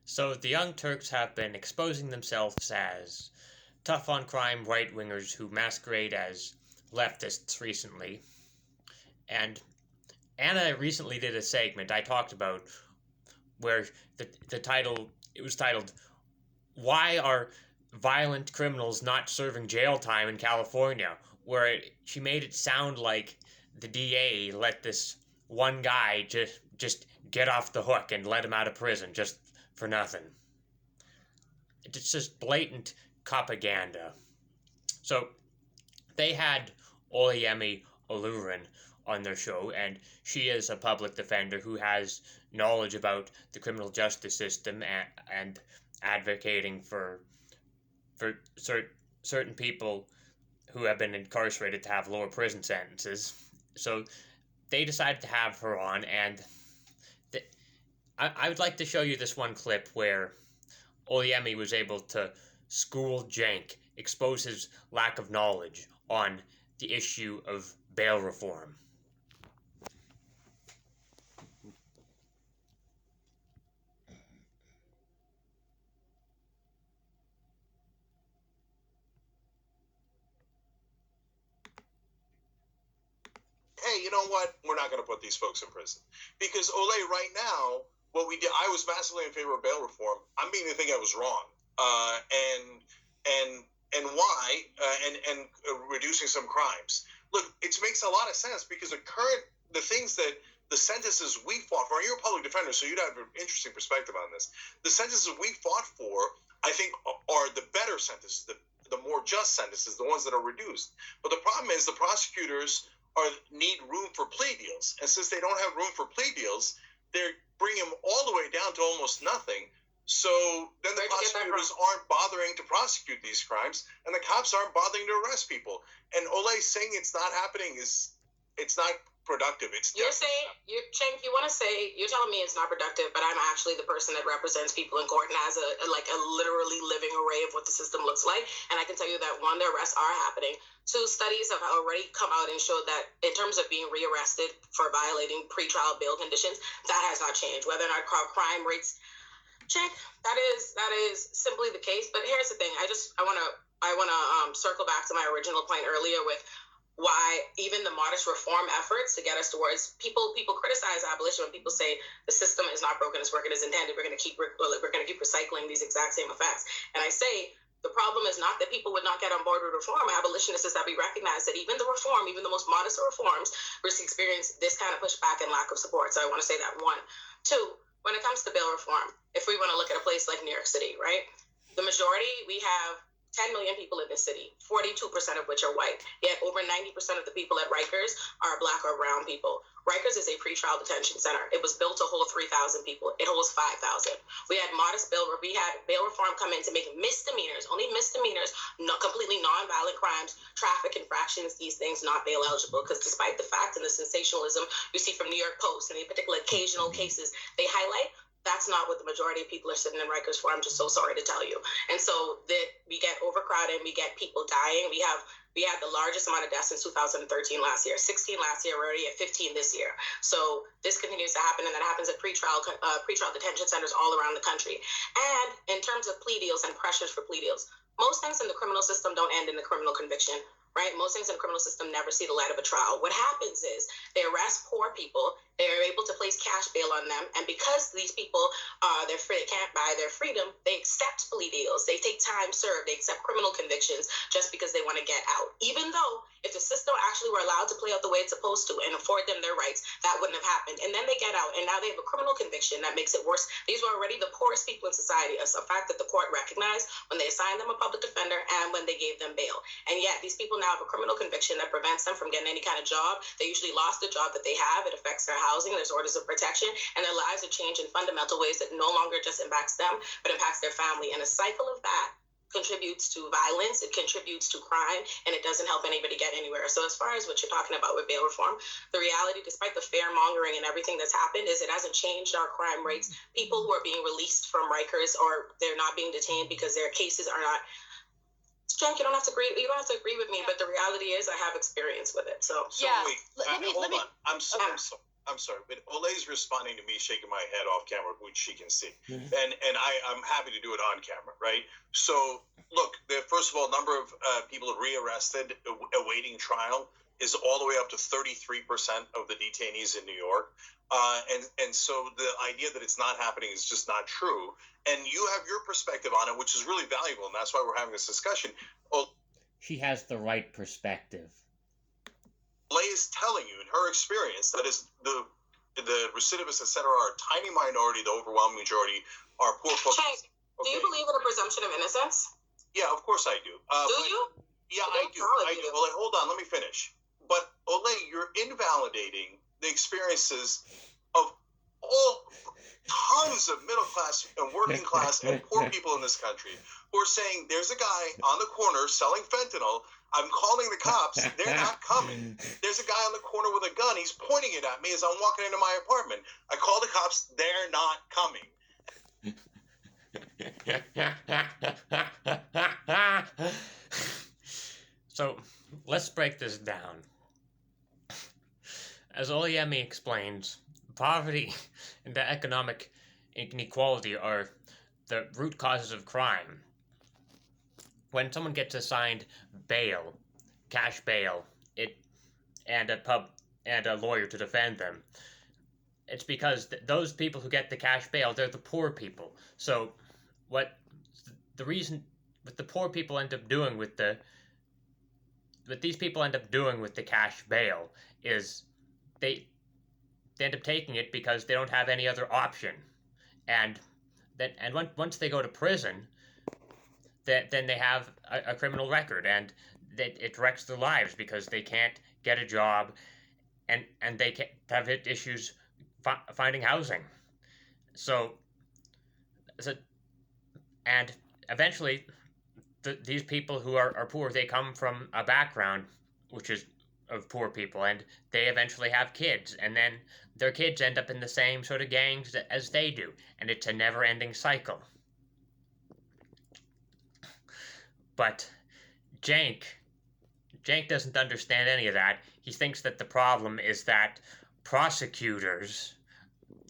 So the Young Turks have been exposing themselves as tough on crime right wingers who masquerade as leftists recently. And Anna recently did a segment I talked about where the title it was titled "Why Are Violent Criminals Not Serving Jail Time in California?" where she made it sound like the DA let this one guy just get off the hook and let him out of prison just for nothing. It's just blatant propaganda. So they had Olayemi Olurin on their show, and she is a public defender who has knowledge about the criminal justice system and advocating for certain people who have been incarcerated to have lower prison sentences. So they decided to have her on, and I would like to show you this one clip where Olayemi was able to school Cenk, expose his lack of knowledge on the issue of bail reform. Hey, you know what? We're not going to put these folks in prison. Because Olay, right now, what we did, I was massively in favor of bail reform. I'm beginning to think I was wrong. And why? And reducing some crimes. Look, it makes a lot of sense because the things that the sentences we fought for, you're a public defender, so you'd have an interesting perspective on this. The sentences we fought for, I think, are the better sentences, the more just sentences, the ones that are reduced. But the problem is the prosecutors need room for plea deals. And since they don't have room for plea deals, they're bringing them all the way down to almost nothing. So then the prosecutors aren't bothering to prosecute these crimes, and the cops aren't bothering to arrest people. And Olay saying it's not happening it's not productive. You're saying, Cenk, you want to say, you're telling me it's not productive, but I'm actually the person that represents people in court and has a literally living array of what the system looks like. And I can tell you that, one, the arrests are happening. Two, studies have already come out and showed that in terms of being rearrested for violating pretrial bail conditions, that has not changed. Whether or not crime rates, Cenk, that is simply the case. But here's the thing. I want to circle back to my original point earlier with why even the modest reform efforts to get us towards people criticize abolition when people say the system is not broken, it's working as intended. We're going to keep recycling these exact same effects. And I say the problem is not that people would not get on board with reform. Abolitionists is that we recognize that even the reform, even the most modest of reforms, risk experience this kind of pushback and lack of support. So I want to say that, one. Two, when it comes to bail reform, if we want to look at a place like New York City, right? The majority, we have 10 million people in this city, 42% of which are white. Yet over 90% of the people at Rikers are black or brown people. Rikers is a pretrial detention center. It was built to hold 3,000 people. It holds 5,000. We had bail reform come in to make misdemeanors, only misdemeanors, completely nonviolent crimes, traffic infractions, these things not bail eligible. Because despite the fact and the sensationalism you see from New York Post and the particular occasional cases they highlight, that's not what the majority of people are sitting in Rikers for. I'm just so sorry to tell you. And so that we get overcrowded, we get people dying. We had the largest amount of deaths in 2013 last year, 16 last year, we're already at 15 this year. So this continues to happen, and that happens at pretrial detention centers all around the country. And in terms of plea deals and pressures for plea deals, most things in the criminal system don't end in the criminal conviction. Right? Most things in the criminal system never see the light of a trial. What happens is they arrest poor people. They're able to place cash bail on them. And because these people they're free, they can't buy their freedom, they accept plea deals. They take time served. They accept criminal convictions just because they want to get out. Even though if the system actually were allowed to play out the way it's supposed to and afford them their rights, that wouldn't have happened. And then they get out, and now they have a criminal conviction that makes it worse. These were already the poorest people in society. It's a fact that the court recognized when they assigned them a public defender and when they gave them bail. And yet these people now have a criminal conviction that prevents them from getting any kind of job. They usually lost the job that they have. It affects their housing. There's orders of protection, and their lives are changed in fundamental ways that no longer just impacts them, but impacts their family. And a cycle of that contributes to violence, it contributes to crime, and it doesn't help anybody get anywhere. So as far as what you're talking about with bail reform, the reality, despite the fear mongering and everything that's happened, is it hasn't changed our crime rates. People who are being released from Rikers, or they're not being detained because their cases are not. Cenk, you don't have to agree with me, but the reality is I have experience with it. So yeah. wait, hold on. I'm sorry. I'm sorry, but Olay's responding to me shaking my head off camera, which she can see, Mhm. and I'm happy to do it on camera, right? So look, first of all, number of people rearrested awaiting trial is all the way up to 33% of the detainees in New York, and so the idea that it's not happening is just not true. And you have your perspective on it, which is really valuable, and that's why we're having this discussion. She has the right perspective. Lay is telling you in her experience that is the recidivists, etc., are a tiny minority. The overwhelming majority are poor folks. Cenk, do you believe in a presumption of innocence? Yeah, of course I do. Do you? Yeah, I do. I do. Well, hold on, let me finish. But Olay, you're invalidating the experiences of all tons of middle class and working class and poor people in this country who are saying, there's a guy on the corner selling fentanyl. I'm calling the cops. They're not coming. There's a guy on the corner with a gun. He's pointing it at me as I'm walking into my apartment. I call the cops. They're not coming. So, let's break this down. As Olayemi explains, poverty and the economic inequality are the root causes of crime. When someone gets assigned bail, cash bail, and a lawyer to defend them, it's because those people who get the cash bail, they're the poor people. So, what the reason what the poor people end up doing with what these people end up doing with the cash bail is they end up taking it because they don't have any other option, and once they go to prison, then they have a criminal record, and it wrecks their lives because they can't get a job, and they have issues finding housing. So and eventually, these people who are poor, they come from a background which is of poor people, and they eventually have kids, and then their kids end up in the same sort of gangs as they do, and it's a never-ending cycle. But Cenk doesn't understand any of that. He thinks that the problem is that prosecutors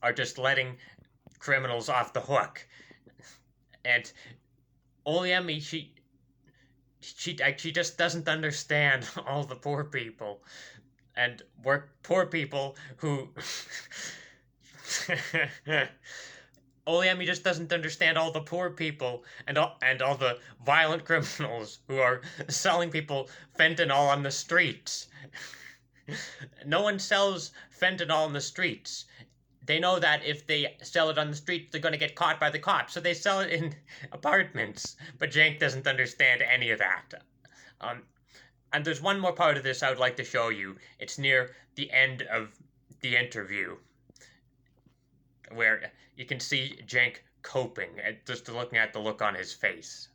are just letting criminals off the hook. And Olayemi, she just doesn't understand all the poor people, and poor people who Olayemi just doesn't understand all the poor people and all the violent criminals who are selling people fentanyl on the streets. No one sells fentanyl on the streets. They know that if they sell it on the street, they're going to get caught by the cops, so they sell it in apartments. But Cenk doesn't understand any of that. And there's one more part of this I would like to show you. It's near the end of the interview, where you can see Cenk coping, just looking at the look on his face.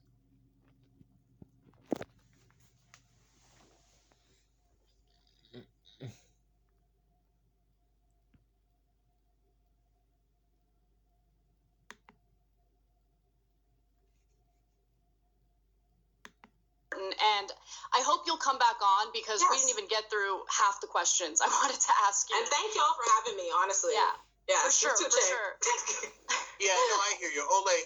And I hope you'll come back on because we Yes. didn't even get through half the questions I wanted to ask you. And thank y'all for having me, honestly. Yeah, for you sure, too, for Cenk. sure. Yeah, no, I hear you. Olay,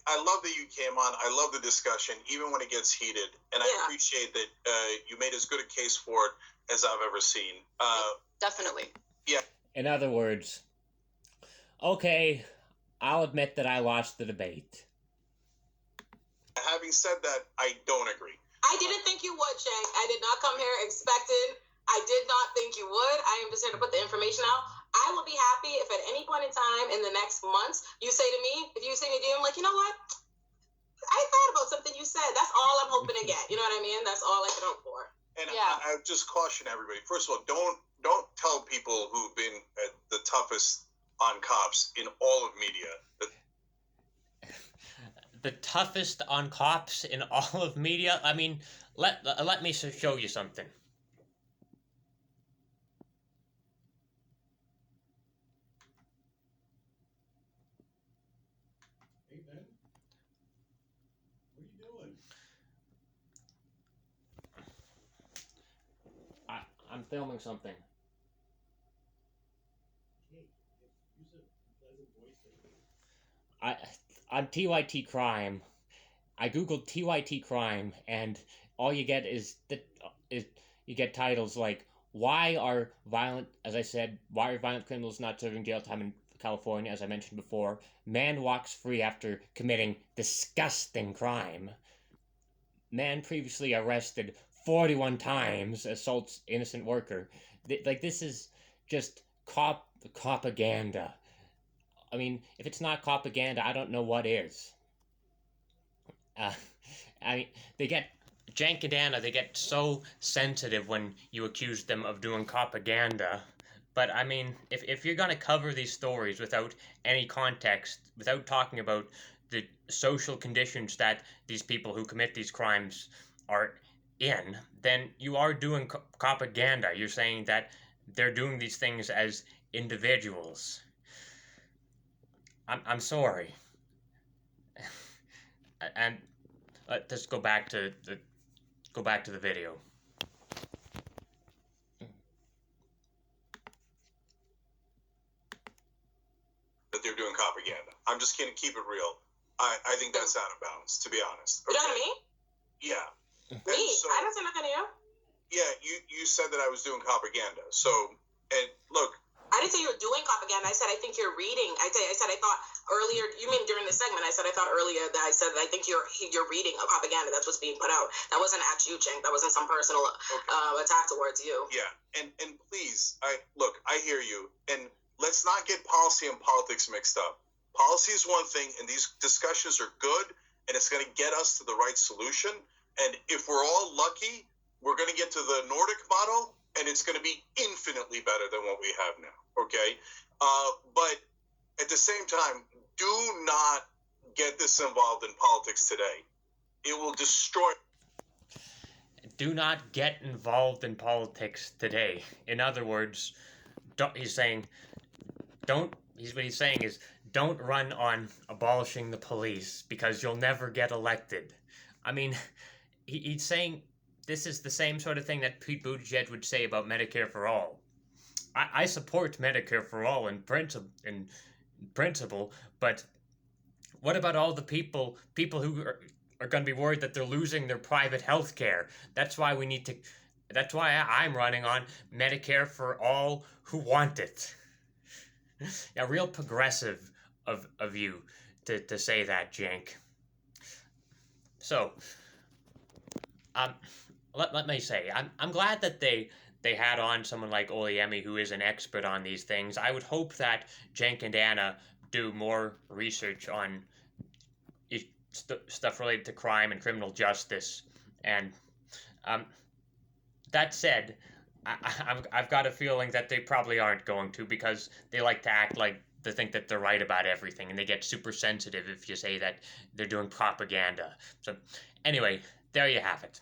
I love that you came on. I love the discussion, even when it gets heated. And I Yeah. appreciate that you made as good a case for it as I've ever seen. Definitely. In other words, okay, I'll admit that I lost the debate. Having said that, I don't agree. I didn't think you would, Cenk. I did not come here expecting. I did not think you would. I am just here to put the information out. I will be happy if at any point in time in the next months you say to me, if you say to DM, like, you know what? I thought about something you said. That's all I'm hoping to get. You know what I mean? That's all I can hope for. And Yeah. I just caution everybody. First of all, don't tell people who've been the toughest on cops in all of media that The toughest on cops in all of media? I mean, let me show you something. Hey, Ben? What are you doing? I'm filming something. on TYT crime, I googled TYT crime, and all you get is you get titles like why are violent criminals not serving jail time in California, as I mentioned before. Man walks free after committing disgusting crime. Man previously arrested 41 times assaults innocent worker. Like, this is just propaganda. I mean, if it's not propaganda, I don't know what is. I mean, Cenk and Anna, they get so sensitive when you accuse them of doing propaganda. But I mean, if you're gonna cover these stories without any context, without talking about the social conditions that these people who commit these crimes are in, then you are doing propaganda. You're saying that they're doing these things as individuals. I'm sorry. And let's go back to the video. That they're doing propaganda. I'm just gonna keep it real. I think that's out of bounds, to be honest. Okay? You know what I mean? Yeah. Me? So, I didn't say nothing to you. Yeah, you said that I was doing propaganda. So, and look. I didn't say you were doing propaganda. I said I think you're reading. I said I thought earlier. You mean during the segment? I said I thought earlier that I said that I think you're reading a propaganda. That's what's being put out. That wasn't at you, Cenk. That wasn't some personal attack towards you. Yeah, and please, I hear you. And let's not get policy and politics mixed up. Policy is one thing, and these discussions are good, and it's going to get us to the right solution. And if we're all lucky, we're going to get to the Nordic model, and it's going to be infinitely better than what we have now, okay? But at the same time, do not get this involved in politics today. It will destroy. Do not get involved in politics today. In other words, what he's saying is, don't run on abolishing the police because you'll never get elected. I mean, he's saying this is the same sort of thing that Pete Buttigieg would say about Medicare for all. I support Medicare for all in principle, but what about all the people who are going to be worried that they're losing their private health care? That's why I'm running on Medicare for all who want it. Yeah, real progressive of you to say that, Cenk. So, let me say, I'm glad that they had on someone like Olayemi, who is an expert on these things. I would hope that Cenk and Anna do more research on stuff related to crime and criminal justice. And that said, I've got a feeling that they probably aren't going to, because they like to act like they think that they're right about everything, and they get super sensitive if you say that they're doing propaganda. So anyway, there you have it.